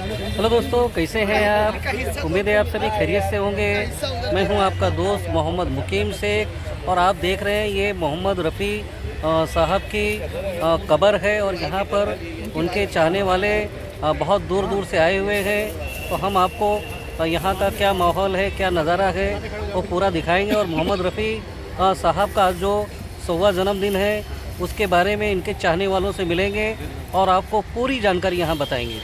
Hello दोस्तों, कैसे हैं आप? उम्मीद है आप सभी खैरियत से होंगे। मैं हूं आपका दोस्त मोहम्मद मुकीम शेख और आप देख रहे हैं ये मोहम्मद रफ़ी साहब की कब्र है और यहाँ पर उनके चाहने वाले बहुत दूर दूर से आए हुए हैं। तो हम आपको यहाँ का क्या माहौल है, क्या नज़ारा है, वो पूरा दिखाएंगे और मोहम्मद रफ़ी साहब का जो 100वां जन्मदिन है उसके बारे में इनके चाहने वालों से मिलेंगे और आपको पूरी जानकारी यहाँ बताएंगे।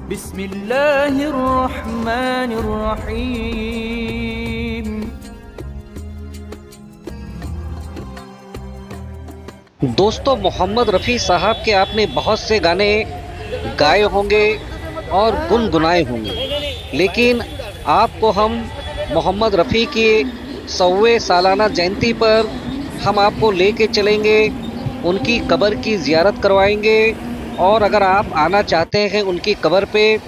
बिस्मिल्लाहिर्रहमानिर्रहीम। दोस्तों, मोहम्मद रफ़ी साहब के आपने बहुत से गाने गाए होंगे और गुनगुनाए होंगे, लेकिन आपको हम मोहम्मद रफ़ी की 100वें सालाना जयंती पर हम आपको लेके चलेंगे, उनकी कब्र की ज़ियारत करवाएंगे और अगर आप आना चाहते हैं उनकी कब्र पे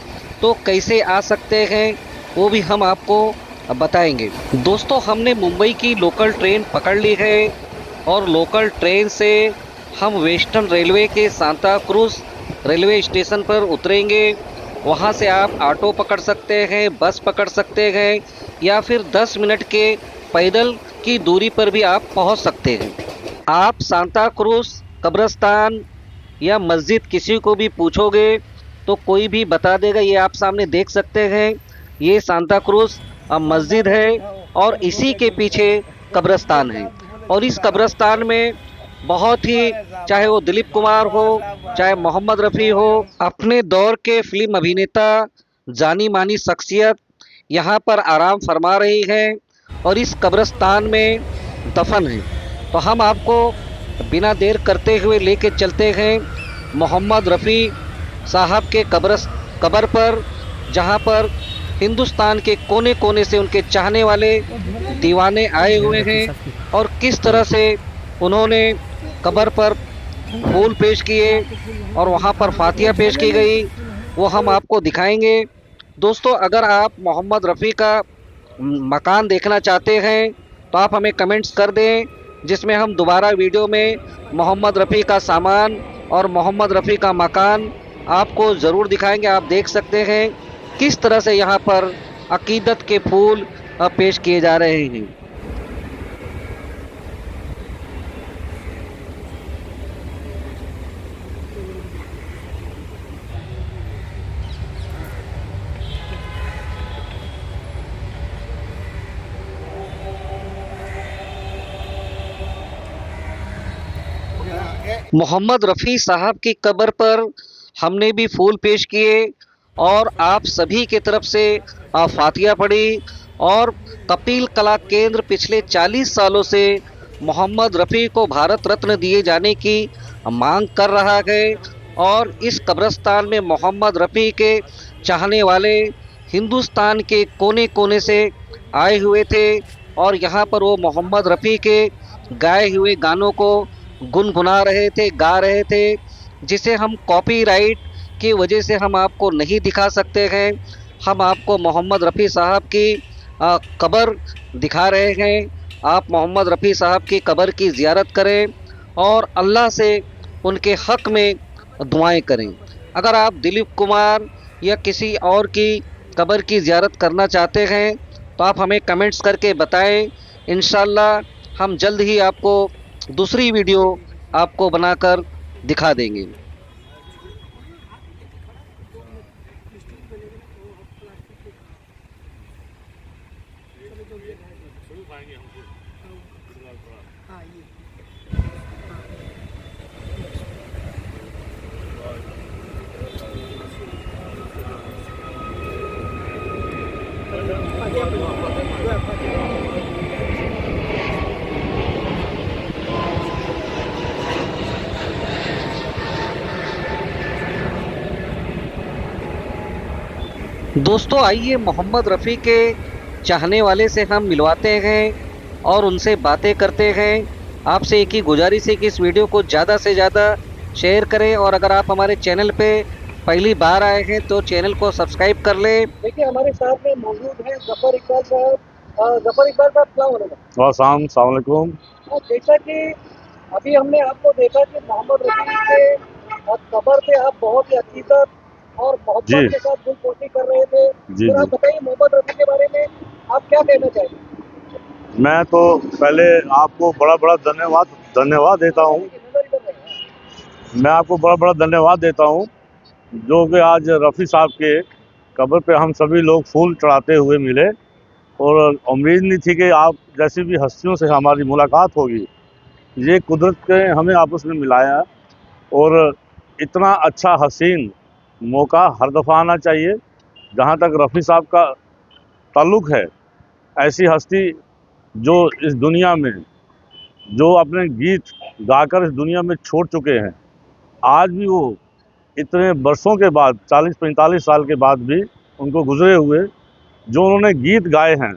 तो कैसे आ सकते हैं वो भी हम आपको बताएंगे। दोस्तों, हमने मुंबई की लोकल ट्रेन पकड़ ली है और लोकल ट्रेन से हम वेस्टर्न रेलवे के सांता क्रूज रेलवे स्टेशन पर उतरेंगे। वहाँ से आप ऑटो पकड़ सकते हैं, बस पकड़ सकते हैं या फिर 10 मिनट के पैदल की दूरी पर भी आप पहुँच सकते हैं। आप सांता क्रूज कब्रिस्तान या मस्जिद किसी को भी पूछोगे तो कोई भी बता देगा। ये आप सामने देख सकते हैं, ये सांता क्रूज मस्जिद है और इसी के पीछे कब्रिस्तान है। और इस कब्रिस्तान में बहुत ही, चाहे वो दिलीप कुमार हो, चाहे मोहम्मद रफ़ी हो, अपने दौर के फिल्म अभिनेता, जानी मानी शख्सियत यहाँ पर आराम फरमा रही है और इस कब्रिस्तान में दफन है। तो हम आपको बिना देर करते हुए लेके चलते हैं मोहम्मद रफ़ी साहब के कब्र पर, जहाँ पर हिंदुस्तान के कोने कोने से उनके चाहने वाले दीवाने आए हुए हैं और किस तरह से उन्होंने कब्र पर फूल पेश किए और वहाँ पर फातिया पेश की गई, वो हम आपको दिखाएंगे। दोस्तों, अगर आप मोहम्मद रफ़ी का मकान देखना चाहते हैं तो आप हमें कमेंट्स कर दें, जिसमें हम दोबारा वीडियो में मोहम्मद रफ़ी का सामान और मोहम्मद रफ़ी का मकान आपको ज़रूर दिखाएंगे। आप देख सकते हैं किस तरह से यहाँ पर अकीदत के फूल पेश किए जा रहे हैं। मोहम्मद रफ़ी साहब की कब्र पर हमने भी फूल पेश किए और आप सभी की तरफ से फातिया पड़ी और कपिल कला केंद्र पिछले 40 सालों से मोहम्मद रफ़ी को भारत रत्न दिए जाने की मांग कर रहा है और इस कब्रिस्तान में मोहम्मद रफ़ी के चाहने वाले हिंदुस्तान के कोने कोने से आए हुए थे और यहाँ पर वो मोहम्मद रफ़ी के गाए हुए गानों को गुनगुना रहे थे, गा रहे थे, जिसे हम कॉपीराइट की वजह से हम आपको नहीं दिखा सकते हैं। हम आपको मोहम्मद रफ़ी साहब की कब्र दिखा रहे हैं। आप मोहम्मद रफ़ी साहब की कब्र की ज़ियारत करें और अल्लाह से उनके हक़ में दुआएं करें। अगर आप दिलीप कुमार या किसी और की कब्र की ज़ियारत करना चाहते हैं तो आप हमें कमेंट्स करके बताएं। इंशाअल्लाह हम जल्द ही आपको दूसरी वीडियो आपको बनाकर दिखा देंगे। दोस्तों, आइए मोहम्मद रफ़ी के चाहने वाले से हम मिलवाते हैं और उनसे बातें करते हैं। आपसे एक ही गुजारिश है कि इस वीडियो को ज़्यादा से ज़्यादा शेयर करें और अगर आप हमारे चैनल पे पहली बार आए हैं तो चैनल को सब्सक्राइब कर लें। देखिए, हमारे साथ में मौजूद है ज़फ़र इकबाल साहब। ज़फ़र इकबाल साहब, अस्सलाम वालेकुम। अस्सलाम वालेकुम। जैसा कि अभी हमने आपको देखा कि मोहम्मद रफ़ी के कब्र पे आप बहुत ही अकीदत और मोहब्बत जी के साथ दिलपोशी कर रहे थे। जी सर जी। आप बताइए मोहम्मद रफ़ी के बारे में आप क्या कहना चाहेंगे? मैं तो पहले आपको बड़ा बड़ा धन्यवाद धन्यवाद देता हूँ। मैं आपको बड़ा बड़ा धन्यवाद देता हूँ जो कि आज रफ़ी साहब के कब्र पे हम सभी लोग फूल चढ़ाते हुए मिले, और उम्मीद नहीं थी कि आप जैसी भी हस्तियों से हमारी मुलाकात होगी। ये कुदरत ने हमें आपस में मिलाया, और इतना अच्छा हसीन मौका हर दफ़ा आना चाहिए। जहाँ तक रफ़ी साहब का ताल्लुक़ है, ऐसी हस्ती जो इस दुनिया में, जो अपने गीत गाकर इस दुनिया में छोड़ चुके हैं, आज भी वो इतने बरसों के बाद 40-45 साल के बाद भी उनको गुजरे हुए जो उन्होंने गीत गाए हैं,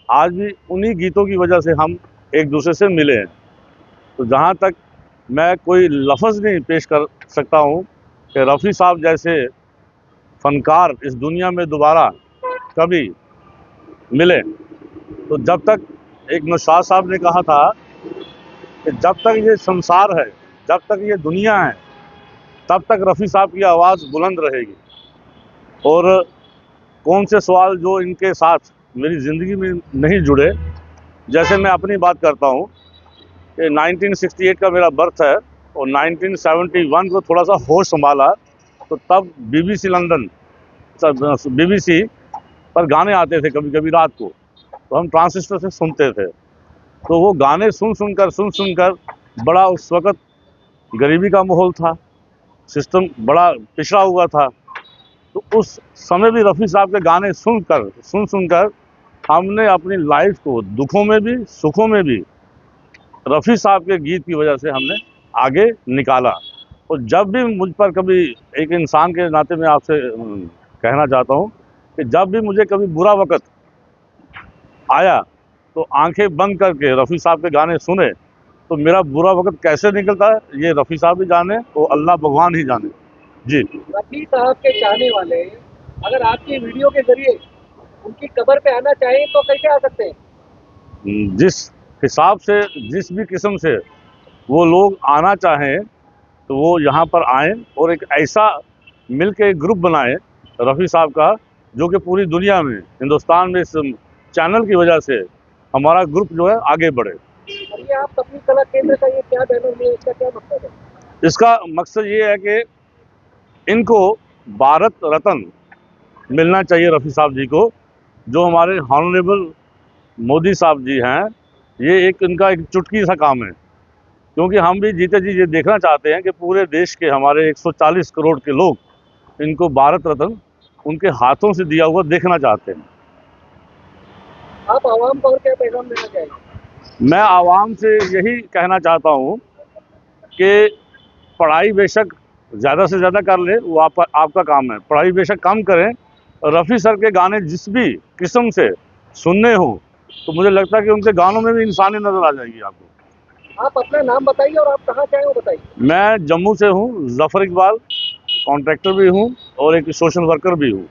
आज भी उन्हीं गीतों की वजह से हम एक दूसरे से मिले हैं। तो जहाँ तक मैं कोई लफ्ज़ नहीं पेश कर सकता हूँ कि रफ़ी साहब जैसे फ़नकार इस दुनिया में दोबारा कभी मिले। तो जब तक, एक नौशाद साहब ने कहा था कि जब तक ये संसार है, जब तक ये दुनिया है, तब तक रफ़ी साहब की आवाज़ बुलंद रहेगी। और कौन से सवाल जो इनके साथ मेरी ज़िंदगी में नहीं जुड़े, जैसे मैं अपनी बात करता हूँ कि 1968 का मेरा बर्थ है, और 1971 को थोड़ा सा होश संभाला, तो तब बीबीसी लंदन, बीबीसी पर गाने आते थे कभी कभी रात को, तो हम ट्रांसिस्टर से सुनते थे। तो वो गाने सुन सुनकर बड़ा, उस वक़्त गरीबी का माहौल था, सिस्टम बड़ा पिछड़ा हुआ था। तो उस समय भी रफ़ी साहब के गाने सुन सुनकर हमने अपनी लाइफ को दुखों में भी सुखों में भी रफ़ी साहब के गीत की वजह से हमने आगे निकाला। और जब भी मुझ पर कभी, एक इंसान के नाते मैं आपसे कहना चाहता हूँ कि जब भी मुझे कभी बुरा वक़्त आया, तो आंखें बंद करके रफ़ी साहब के गाने सुने, तो मेरा बुरा वक़्त कैसे निकलता है ये रफ़ी साहब ही जाने, और अल्लाह भगवान ही जाने। जी। रफ़ी साहब के चाहने वाले अगर आपकी वीडियो के ज़रिए उनकी कब्र पे आना चाहें तो कैसे आ सकते हैं? जिस हिसाब से, जिस भी किस्म से वो लोग आना चाहें, तो वो यहाँ पर आएँ, और एक ऐसा मिल के एक ग्रुप बनाएँ रफ़ी साहब का, जो कि पूरी दुनिया में, हिंदुस्तान में इस चैनल की वजह से हमारा ग्रुप जो है आगे बढ़े। और ये आप तकनीक कला केंद्र का ये क्या बैनर है, इसका क्या मकसद है? इसका मकसद ये है कि इनको भारत रत्न मिलना चाहिए रफ़ी साहब जी को, जो हमारे हॉनरेबल मोदी साहब जी हैं। ये एक इनका एक चुटकी सा काम है, क्योंकि हम भी जीते जी ये देखना चाहते हैं कि पूरे देश के हमारे 140 करोड़ के लोग इनको भारत रत्न उनके हाथों से दिया हुआ देखना चाहते हैं। आप आवाम को और क्या पैगाम देना चाहेंगे? मैं आवाम से यही कहना चाहता हूँ कि पढ़ाई बेशक ज़्यादा से ज़्यादा कर ले, वो आपका काम है। पढ़ाई बेशक कम करें। रफ़ी सर के गाने जिस भी किस्म से सुनने हों, तो मुझे लगता है कि उनके गानों में भी इंसानियत नज़र आ जाएगी आपको। आप अपना नाम बताइए और आप कहाँ से आए वो बताइए। मैं जम्मू से हूँ, ज़फ़र इकबाल, कॉन्ट्रैक्टर भी हूँ और एक सोशल वर्कर भी हूँ।